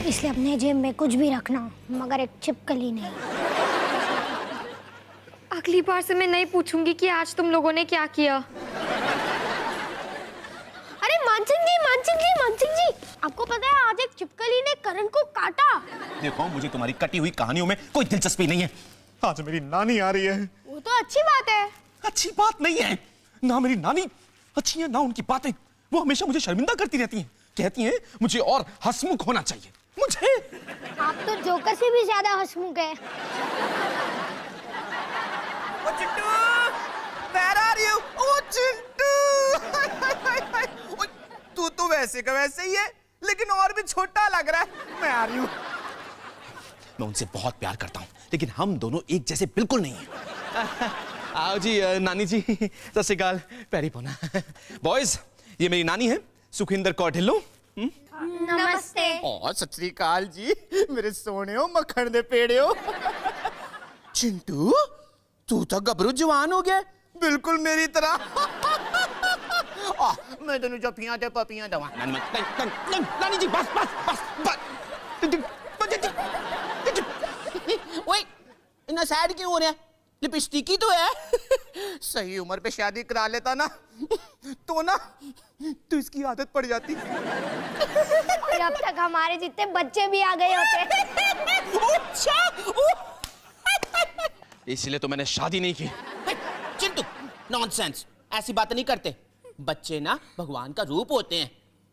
इसलिए अपने जेब में कुछ भी रखना, मगर एक छिपकली नहीं। अगली बार से मैं नहीं पूछूंगी कि आज तुम लोगों ने क्या किया। अरे मानसिंह जी, आपको पता है आज एक छिपकली ने करण को काटा। देखो, मुझे तुम्हारी कटी हुई कहानियों में कोई दिलचस्पी नहीं है। आज मेरी नानी आ रही है। वो तो अच्छी बात है। अच्छी बात नहीं है ना, मेरी नानी अच्छी है ना उनकी बातें। वो हमेशा मुझे शर्मिंदा करती रहती हैं। कहती हैं मुझे और हंसमुख होना चाहिए। मुझे आप तो जोकर से भी ज्यादा हंसमुख है। ओ चिंटू, where are you? ओ चिंटू, तू तो वैसे का वैसे ही है, लेकिन और भी छोटा लग रहा है। मैं आ रही हूँ। मैं उनसे बहुत प्यार करता हूँ, लेकिन हम दोनों एक जैसे बिल्कुल नहीं हैं। आओ जी नानी जी, सत श्री अकाल, पैरी पोना। बॉयज, ये मेरी नानी है, सुखिंदर कौर ढिल्लो। नमस्ते। और सत श्री अकाल जी, मेरे सोने हो, मक्खन दे पेड़े हो। चिंटू, तू तो गबरू जवान हो गया, बिल्कुल मेरी तरह। मैं दोनों जफियां दे पपियां दवा। नानी जी, बस बस बस बस। ओए, इतना सैड क्यों हो रहा है? लिपस्टिक ही तो है। सही उम्र पे शादी करा लेता ना, तो इसकी आदत पड़ जाती। और अब तक हमारे जितने बच्चे भी आ गए होते। इसलिए तो मैंने शादी नहीं की। चिंटू, नॉनसेंस, ऐसी बातें नहीं करते। बच्चे ना भगवान का रूप होते हैं,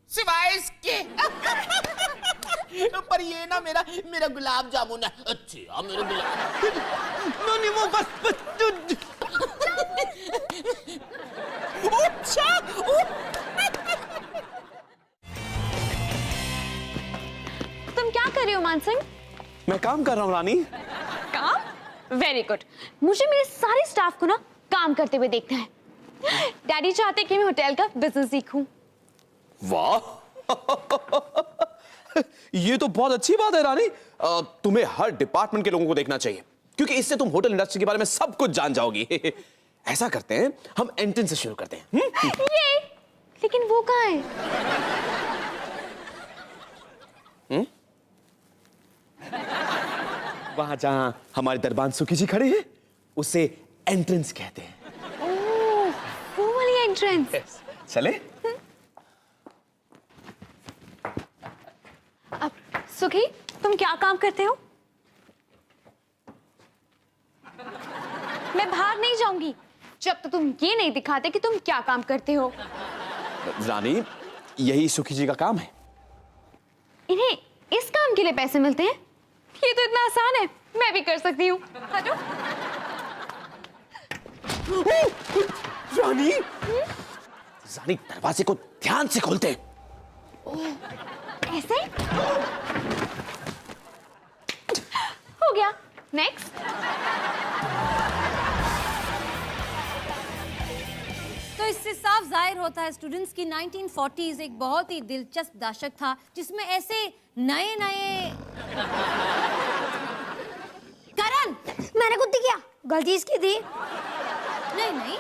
सिवाय इसके। पर ये ना मेरा गुलाब जामुन है। अच्छा, मेरा गुलाब। नहीं वो बस तुम क्या कर रहे हो मानसिंह? मैं काम कर रहा हूँ रानी। काम? Very good. मुझे मेरे सारे स्टाफ को ना काम करते हुए देखना है। डैडी चाहते हैं कि मैं होटल का बिजनेस सीखूं। वाह, ये तो बहुत अच्छी बात है रानी। तुम्हें हर डिपार्टमेंट के लोगों को देखना चाहिए, क्योंकि इससे तुम होटल इंडस्ट्री के बारे में सब कुछ जान जाओगी। ऐसा करते हैं, हम एंट्रेंस से शुरू करते हैं। ये, लेकिन वो कहाँ है? वहां जहां हमारे दरबान सुखी जी खड़े हैं, उसे एंट्रेंस कहते हैं। ओह, वो वाली एंट्रेंस। चले? अब सुखी, तुम क्या काम करते हो? मैं बाहर नहीं जाऊंगी जब तक तुम ये नहीं दिखाते कि तुम क्या काम करते हो। रानी, यही सुखी जी का काम है। इन्हें इस काम के लिए पैसे मिलते हैं? ये तो इतना आसान है, मैं भी कर सकती हूँ। हटो। रानी, रानी, दरवाजे को ध्यान से खोलते। ऐसे? हो गया। नेक्स्ट। तो इससे साफ जाहिर होता है स्टूडेंट्स की 1940s एक बहुत ही दिलचस्प दशक था, जिसमें ऐसे नए करण, मैंने कुछ किया, गलती इसकी थी। नहीं,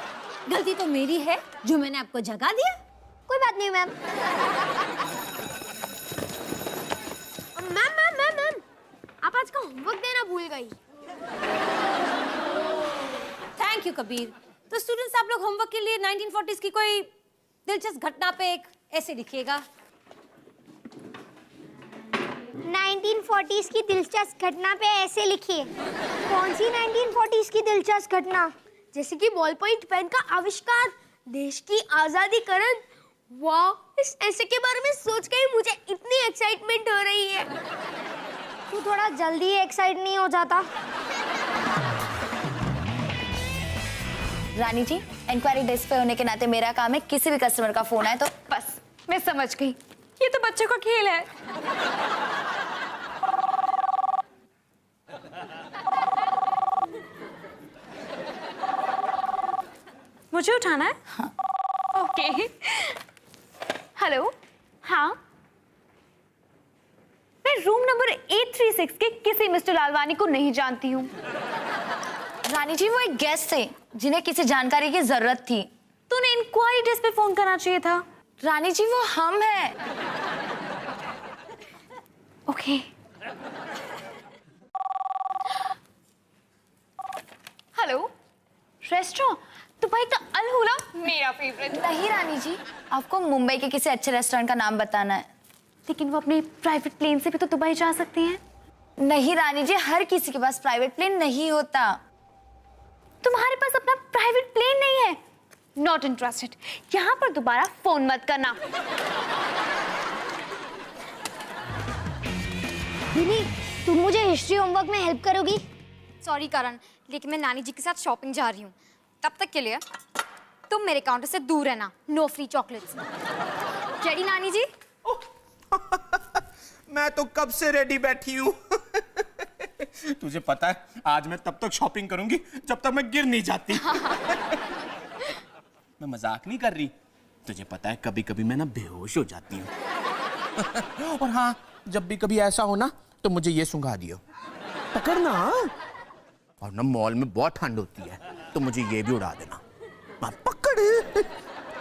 गलती तो मेरी है जो मैंने आपको जगा दिया। कोई बात नहीं मैम। मैम, आप आज का होमवर्क देना भूल गई। Thank you Kabir. तो स्टूडेंट्स, आप लोग होमवर्क के लिए 1940s की कोई दिलचस्प घटना पे एक ऐसे लिखिएगा। 1940s की दिलचस्प घटना पे ऐसे लिखिए। कौन सी 1940s की दिलचस्प घटना? जैसे कि बॉल पॉइंट पेन का आविष्कार, देश की आजादीकरण। वाह, इस ऐसे के बारे में सोच के ही मुझे इतनी एक्साइटमेंट हो रही है। तू थोड़ा जल्दी एक्साइट नहीं हो जाता? रानी जी, इंक्वायरी डेस्क पे होने के नाते मेरा काम है, किसी भी कस्टमर का फोन आए तो बस, मैं समझ गई। ये तो बच्चों का खेल है। मुझे उठाना है? हाँ। ओके। हेलो, हाँ, मैं रूम नंबर 836 के किसी मिस्टर लालवानी को नहीं जानती हूँ। रानी जी, वो एक गेस्ट थे जिन्हें किसी जानकारी की जरूरत थी। तूने इंक्वायरी डेस्क पे फोन करना चाहिए था। रानी जी, वो हम हैं। ओके। हेलो, रेस्टोरेंट दुबई का अल हुला मेरा फेवरेट। नहीं रानी जी, आपको मुंबई के किसी अच्छे रेस्टोरेंट का नाम बताना है। लेकिन वो अपने प्राइवेट प्लेन से भी तो दुबई जा सकते हैं। नहीं रानी जी, हर किसी के पास प्राइवेट प्लेन नहीं होता। तुम्हारे पास अपना प्राइवेट प्लेन नहीं है? Not interested. यहाँ पर दोबारा फोन मत करना। दीदी, तुम मुझे हिस्ट्री होमवर्क में हेल्प करोगी? सॉरी करण, लेकिन मैं नानी जी के साथ शॉपिंग जा रही हूँ। तब तक के लिए तुम मेरे काउंटर से दूर रहना। No free chocolates. रेडी नानी जी? मैं तो कब से रेडी बैठी हूँ। तुझे पता है, आज मैं तब तक शॉपिंग करूंगी जब तक मैं गिर नहीं जाती। मैं मजाक नहीं कर रही। तुझे पता है, कभी कभी मैं ना बेहोश हो जाती हूँ। और हाँ, जब भी कभी ऐसा हो ना तो मुझे ये सुंघा दियो, पकड़ना। और ना मॉल में बहुत ठंड होती है तो मुझे ये भी उड़ा देना। पकड़।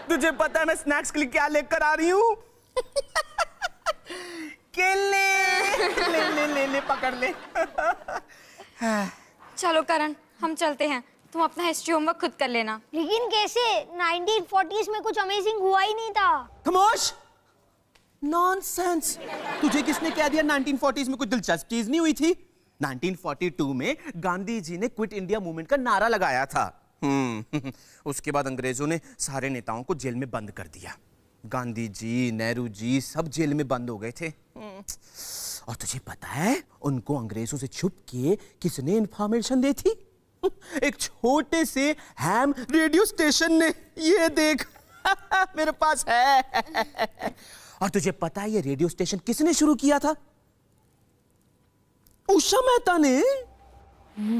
तुझे पता है मैं स्नैक्स के लिए क्या लेकर आ रही हूँ? केले। ले पकड़ ले। चलो करण, हम चलते हैं। तुम अपना हिस्ट्री होमवर्क खुद कर लेना। लेकिन कैसे? 1940s में कुछ अमेजिंग हुआ ही नहीं था। खामोश। नॉनसेंस। तुझे किसने कह दिया 1940s में कुछ दिलचस्प चीज नहीं हुई थी? 1942 में गांधी जी ने क्विट इंडिया मूवमेंट का नारा लगाया था। उसके बाद अंग्रेजों ने सारे नेताओं को जेल में बंद कर दिया। गांधी जी, नेहरू जी सब जेल में बंद हो गए थे। और तुझे पता है उनको अंग्रेजों से छुप के किसने इंफॉर्मेशन दी थी? एक छोटे से हैम रेडियो स्टेशन ने। ये देख। मेरे पास है। और तुझे पता है ये रेडियो स्टेशन किसने शुरू किया था? उषा मेहता ने।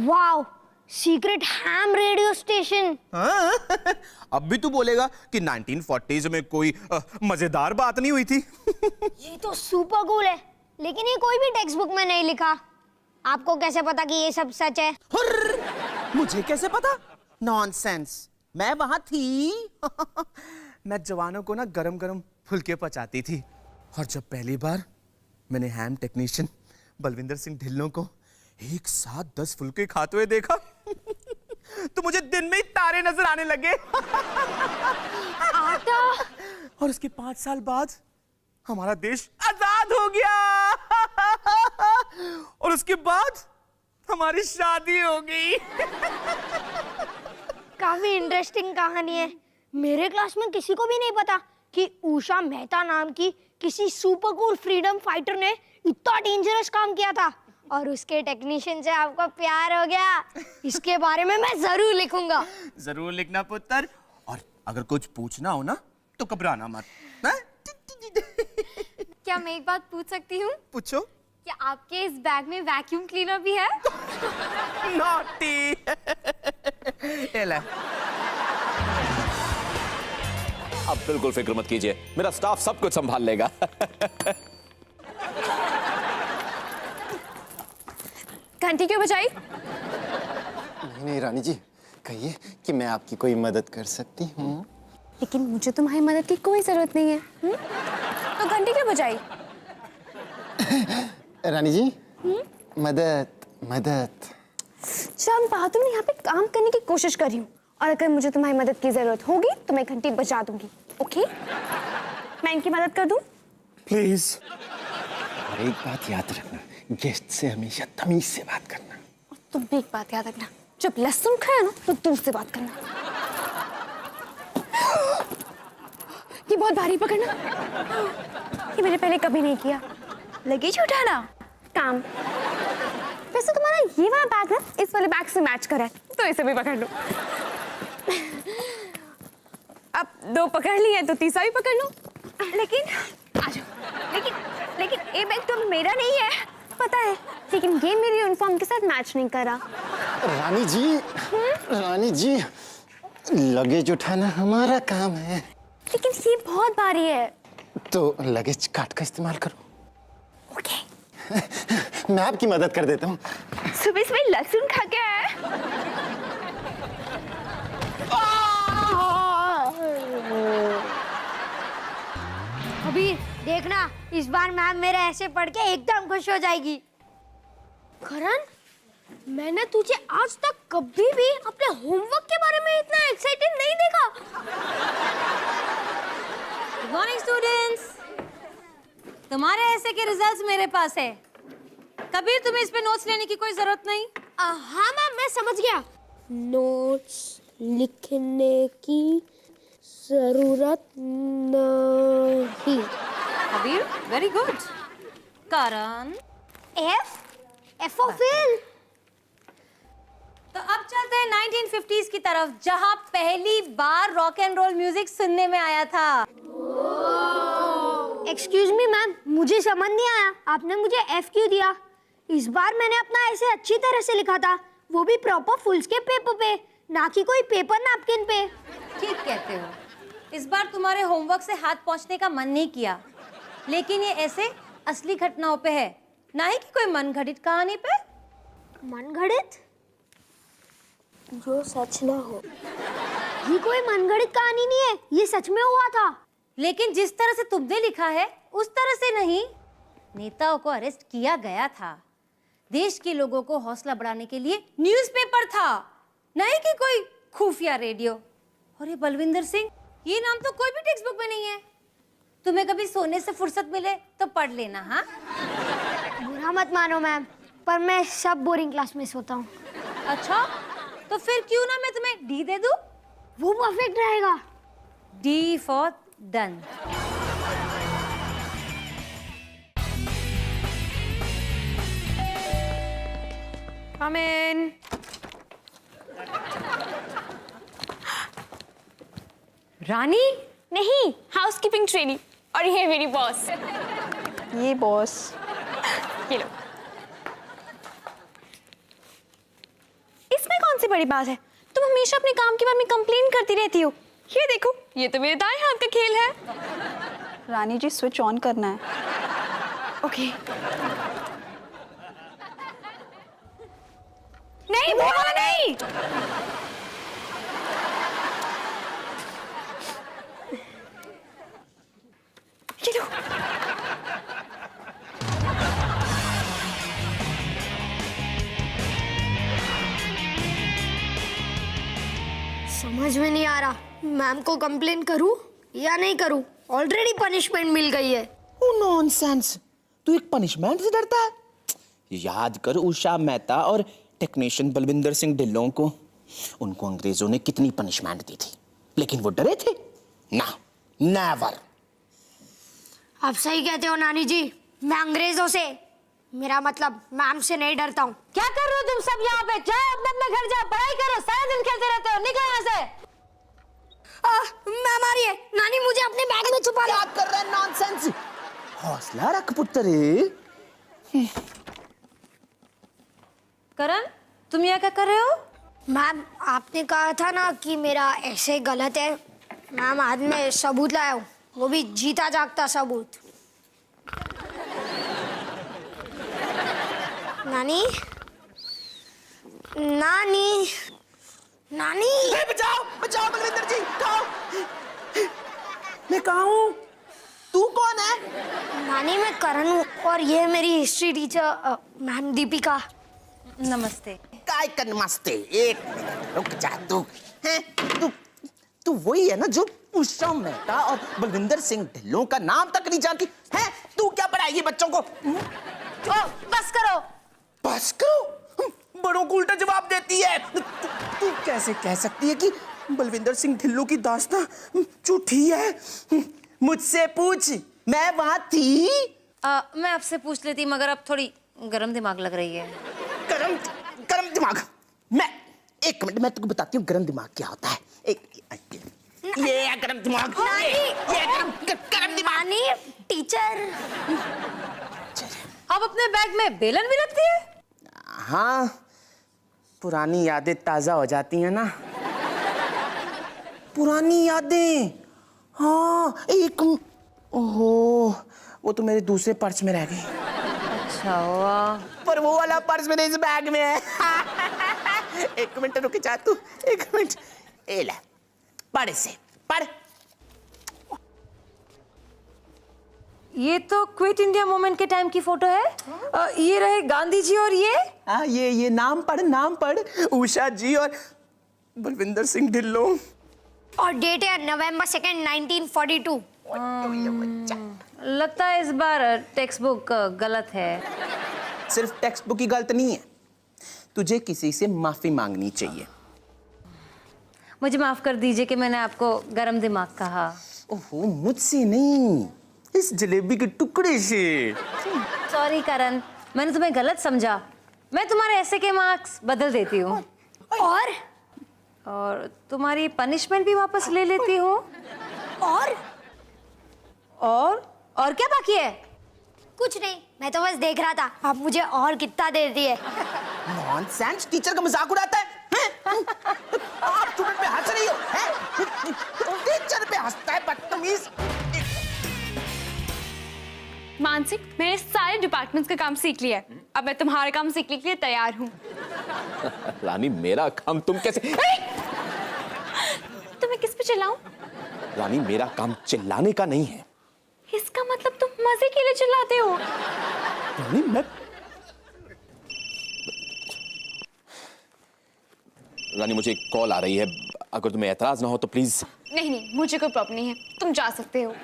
Wow, secret ham radio station. हाँ? अब भी तू बोलेगा कि 1940s में कोई मजेदार बात नहीं हुई थी। ये तो सुपर कूल है, लेकिन ये कोई भी टेक्स्ट बुक में नहीं लिखा। आपको कैसे पता कि ये सब सच है? मुझे कैसे पता? नॉनसेंस, मैं वहां थी। मैं जवानों को ना गरम गरम फुलके पचाती थी। और जब पहली बार मैंने हैम टेक्नीशियन बलविंदर सिंह ढिल्लों को एक साथ 10 फुलके खाते हुए देखा तो मुझे दिन में ही तारे नजर आने लगे। आटा। और उसके 5 साल बाद हमारा देश आजाद हो गया। और उसके बाद हमारी शादी हो गई। काफी इंटरेस्टिंग कहानी है। मेरे क्लास में किसी को भी नहीं पता कि उषा मेहता नाम की किसी सुपर कूल फ्रीडम फाइटर ने इतना डेंजरस काम किया था। और उसके टेक्नीशियन से आपको प्यार हो गया। इसके बारे में मैं जरूर लिखूंगा। जरूर लिखना पुत्र। और अगर कुछ पूछना हो ना तो घबराना मत। हाँ? क्या मैं एक बात पूछ सकती हूँ? पूछो। क्या आपके इस बैग में वैक्यूम क्लीनर भी है? नॉटी। ये ले। अब बिल्कुल फिक्र मत कीजिए, मेरा स्टाफ सब कुछ संभाल लेगा। घंटी क्यों बजाई? नहीं रानी जी, कहिए कि मैं आपकी कोई मदद कर सकती हूँ। लेकिन मुझे तुम्हारी मदद की कोई जरूरत नहीं है। तो घंटी क्यों बजाई? रानी जी, मदद मदद। शाम बहादुर, मैं यहाँ पे काम करने की कोशिश कर रही हूँ, और अगर मुझे तुम्हारी मदद की जरूरत होगी तो मैं घंटी बजा दूंगी। ओके? मैं इनकी मदद कर दूं? प्लीज। और एक बात याद रखना, गेस्ट से हमेशा तमीज से बात करना। और तुम भी एक बात याद रखना, जब लहसुन खाया ना तो दूर से बात करना। ये बहुत भारी पकड़ना, ये मैंने पहले कभी नहीं किया। लगेज उठाना काम। वैसे तुम्हारा ये वाला बैग ना इस वाले बैग से मैच कर रहा है, तो इसे भी पकड़ लो। अब 2 पकड़ लिए हैं तो तीसरा भी पकड़ लो। लेकिन आ जाओ। लेकिन ये बैग तो मेरा नहीं है, पता है, लेकिन ये मेरी यूनिफॉर्म के साथ मैच नहीं करा। रानी जी, लगेज उठाना हमारा काम है। लेकिन ये बहुत भारी है। तो लगेज काट का इस्तेमाल करो। ओके। मैं आपकी मदद कर देता हूँ। सुबह सुबह लहसुन खा के आया है। अबीर, देखना इस बार मैम मेरे ऐसे पढ़ के एकदम खुश हो जाएगी। करण, मैंने तुझे आज तक कभी भी अपने होमवर्क के बारे में इतना एक्साइटेड नहीं देखा। Good morning students. तुम्हारे ऐसे के रिजल्ट्स मेरे पास है। कबीर, तुम्हें इस पे नोट्स लेने की कोई जरूरत नहीं। हाँ मैम, मैं समझ गया। नोट्स लिखने की जरूरत नहीं। Kabir, very good. करण, एफ ऑफ फिल। तो अब चलते हैं 1950s की तरफ, जहां पहली बार रॉक एंड रोल म्यूजिक सुनने में आया था। एक्सक्यूज मी मैम, मुझे समझ नहीं आया आपने मुझे एफ क्यों दिया। इस बार मैंने अपना ऐसे अच्छी तरह से लिखा था, वो भी प्रॉपर फुलस्केप पेपर पे, ना कि कोई पेपर नैपकिन पे। ठीक कहते हो। इस बार तुम्हारे होमवर्क से हाथ पहुंचने का मन नहीं किया, लेकिन ये ऐसे असली घटनाओं पे है, ना ही कि कोई मनगढ़ंत कहानी पे। मनगढ़ंत? जो सच ना हो। ये कोई मनगढ़ंत कहानी नहीं है, ये सच में हुआ था। लेकिन जिस तरह से तुमने लिखा है उस तरह से नहीं। नेताओं को अरेस्ट किया गया था, देश के लोगों को हौसला बढ़ाने के लिए न्यूज़पेपर था, नहीं कि कोई खुफिया रेडियो। और ये बलविंदर सिंह, ये नाम तो कोई भी टेक्स्ट बुक में नहीं है। तुम्हें कभी सोने से फुर्सत मिले तो पढ़ लेना। हाँ, बुरा मत मानो मैम, पर मैं सब बोरिंग क्लास में सोता हूँ। अच्छा, तो फिर क्यों ना मैं तुम्हें डी दे दूं? वो परफेक्ट रहेगा। D for done. Come in. रानी? नहीं, हाउसकीपिंग ट्रेनी। और ये मेरी बॉस। ये बॉस। ये लो। इसमें कौन सी बड़ी बात है? तुम हमेशा अपने काम के बारे में कंप्लेन करती रहती हो। ये देखो, ये तो मेरे दाएं हाथ का खेल है। रानी जी, स्विच ऑन करना है। ओके। नहीं, वो वाला नहीं। ये लो। समझ में नहीं आ रहा, मैम को कंप्लेन करूं या नहीं करूं। ऑलरेडी पनिशमेंट मिल गई है। ओ नॉनसेंस, तू एक पनिशमेंट से डरता है? याद कर उषा मेहता और टेक्नीशियन बलविंदर सिंह ढिल्लों को, उनको अंग्रेजों ने कितनी पनिशमेंट दी थी, लेकिन वो डरे थे ना। नेवर। आप सही कहते हो नानी जी, मैं अंग्रेजों से, मेरा मतलब मैम से नहीं डरता हूँ। क्या कर रहे हो तुम सब यहाँ पे? जाओ अपने अपने घर, जाओ पढ़ाई करो, सारा दिन खेलते रहते हो। निकलो यहाँ से। मैम आ रही है। नानी, मुझे अपने बैग में छुपा लो। क्या कर रहा है? नॉनसेंस। हौसला रख पुत्र। करण, तुम यहाँ क्या कर रहे हो? मैम, आपने कहा था ना कि मेरा ऐसे गलत है। मैम, आज मैं सबूत लाया हूँ, वो भी जीता जागता सबूत। नानी, नानी, नानी। बचाओ बचाओ बलविंदर जी, कहाँ? मैं कहाँ हूँ? तू कौन है? नानी, मैं करण हूँ और ये मेरी हिस्ट्री टीचर मैम दीपिका। नमस्ते। काय का नमस्ते? एक मिनट रुक जा। तू हैं? तू वही है ना जो उषा मेहता और बलविंदर सिंह ढिल्लों का नाम तक नहीं जानती है? तू क्या पढ़ाएगी बच्चों को? बस करो। बस करो? बड़ों को उल्टा जवाब देती है। तू कैसे कह सकती है कि बलविंदर सिंह ढिल्लों की दास्तां झूठी है? मुझसे पूछ, मैं वहां थी। मैं आपसे पूछ लेती, मगर अब थोड़ी गरम दिमाग लग रही है। गरम दिमाग? मैं एक मिनट, मैं तुमको बताती हूँ गरम दिमाग क्या होता है। ये गरम दिमाग, ये गरम दिमाग। नानी, टीचर। अब अपने बैग में बेलन भी रखती है? हाँ, पुरानी यादें ताजा हो जाती हैं ना। पुरानी यादें? हाँ, ओहो, वो तो मेरे दूसरे पर्स में रह गई। अच्छा हुआ। पर वो वाला पर्स मेरे इस बैग में है। एक मिनट रुक जा तू, एक मिनट। ए ले, पढ़ से, पढ़। ये तो क्विट इंडिया मूवमेंट के टाइम की फोटो है। ये रहे गांधी जी और ये हाँ, ये नाम पढ़ उषा जी और बलविंदर सिंह ढिल्लों। और डेट है नवंबर 2nd 1942। लगता है इस बार टेक्स्ट बुक गलत है। सिर्फ टेक्स्ट बुक की गलत नहीं है, तुझे किसी से माफी मांगनी चाहिए। मुझे माफ कर दीजिए कि मैंने आपको गरम दिमाग कहा। ओहो, मुझसे नहीं, इस जलेबी के टुकड़े से। सॉरी करण, मैंने तुम्हें गलत समझा। मैं तुम्हारे ऐसे के मार्क्स बदल देती हूँ और तुम्हारी पनिशमेंट भी वापस ले लेती हूँ। और क्या बाकी है? कुछ नहीं, मैं तो बस देख रहा था आप मुझे और कितना दे दिए। नॉनसेंस, टीचर का मजाक उड़ाता है? आप स्टूडेंट पे हंस रही हो, हैं? टीचर पे हंसता है, बदतमीज। मानसिक, मैंने सारे डिपार्टमेंट्स का काम सीख लिया है। अब मैं तुम्हारा काम सीखने के लिए तैयार हूँ। रानी मेरा काम तुम कैसे? तो मैं किस पे चिल्लाऊं? रानी मेरा काम चिल्लाने का नहीं है। इसका मतलब तुम मजे के लिए चिल्लाते हो। रानी मैं रानी मुझे एक कॉल आ रही है, अगर तुम्हें एतराज ना हो तो प्लीज। नहीं, मुझे कोई प्रॉब्लम नहीं है, तुम जा सकते हो।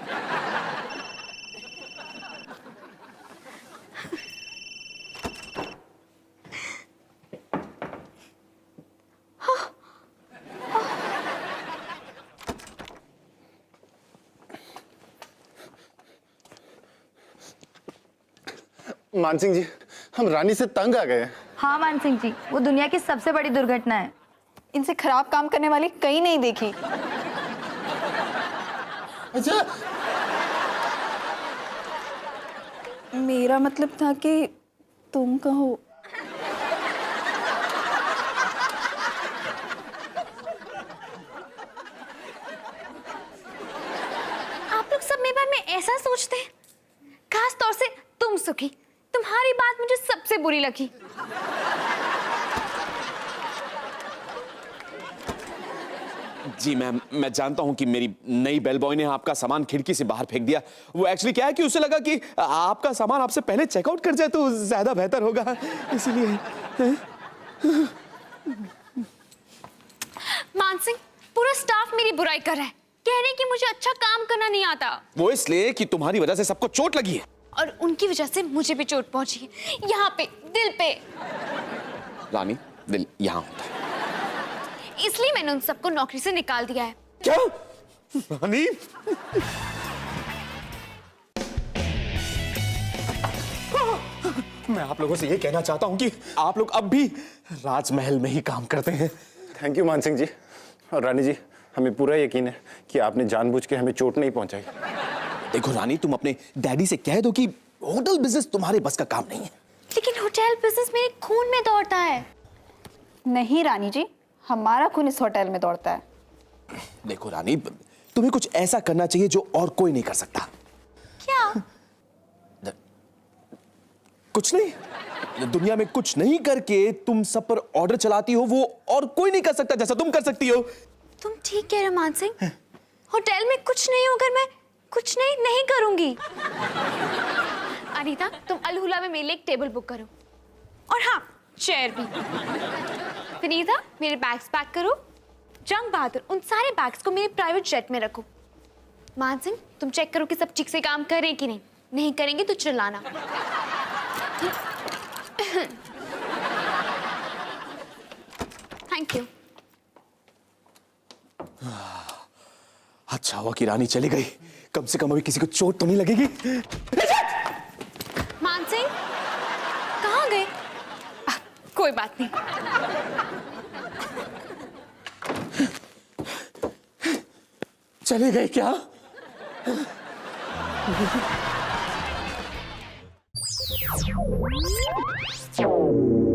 मानसिंह जी, हम रानी से तंग आ गए हैं। हाँ मान सिंह जी, वो दुनिया की सबसे बड़ी दुर्घटना है। इनसे खराब काम करने वाली कहीं नहीं देखी। अच्छा, मेरा मतलब था कि तुम कहो। आप लोग सब मेरे बारे में ऐसा सोचते हैं, खास तौर से तुम सुखी। तुम्हारी बात मुझे सबसे बुरी लगी। जी मैम, मैं जानता हूं कि मेरी नई बेल बॉय ने आपका सामान खिड़की से बाहर फेंक दिया। वो एक्चुअली क्या है कि उसे लगा कि आपका सामान आपसे पहले चेकआउट कर जाए तो ज्यादा बेहतर होगा, इसीलिए। मानसिंह, पूरा स्टाफ मेरी बुराई कर रहा है, कह रहे हैं कि मुझे अच्छा काम करना नहीं आता। वो इसलिए कि तुम्हारी वजह से सबको चोट लगी है। और उनकी वजह से मुझे भी चोट पहुंची है, यहाँ पे दिल पे। रानी, दिल यहाँ होता है। इसलिए मैंने उन सबको नौकरी से निकाल दिया है। क्या? रानी? मैं आप लोगों से ये कहना चाहता हूं कि आप लोग अब भी राजमहल में ही काम करते हैं। थैंक यू मानसिंह जी। और रानी जी, हमें पूरा यकीन है कि आपने जानबूझ के हमें चोट नहीं पहुंचाई। देखो रानी, तुम अपने डैडी से कह दो कि होटल बिजनेस तुम्हारे बस का काम नहीं है। लेकिन होटल बिजनेस मेरे खून में दौड़ता है। नहीं रानी जी, हमारा खून इस होटल में दौड़ता है। देखो रानी, तुम्हें कुछ ऐसा करना चाहिए जो और कोई नहीं कर सकता। क्या? कुछ नहीं। दुनिया में कुछ नहीं करके तुम सब पर ऑर्डर चलाती हो, वो और कोई नहीं कर सकता जैसा तुम कर सकती हो। तुम ठीक कह रहे हो मान सिंह। होटल में कुछ नहीं होकर मैं कुछ नहीं करूंगी। अनीता, तुम अलहुला में मेरे लिए एक टेबल बुक करो, और हाँ, चेयर भी। विनीता, मेरे बैग्स पैक करो। जंग बहादुर, उन सारे बैग्स को मेरे प्राइवेट जेट में रखो। मान सिंह, तुम चेक करो कि सब ठीक से काम कर रहे हैं कि नहीं करेंगे तो चिल्लाना। Thank you. अच्छा हुआ कि रानी चली गई, कम से कम अभी किसी को चोट तो नहीं लगेगी। मान सिंह, कहाँ गए? कोई बात नहीं। चले गए क्या? Oh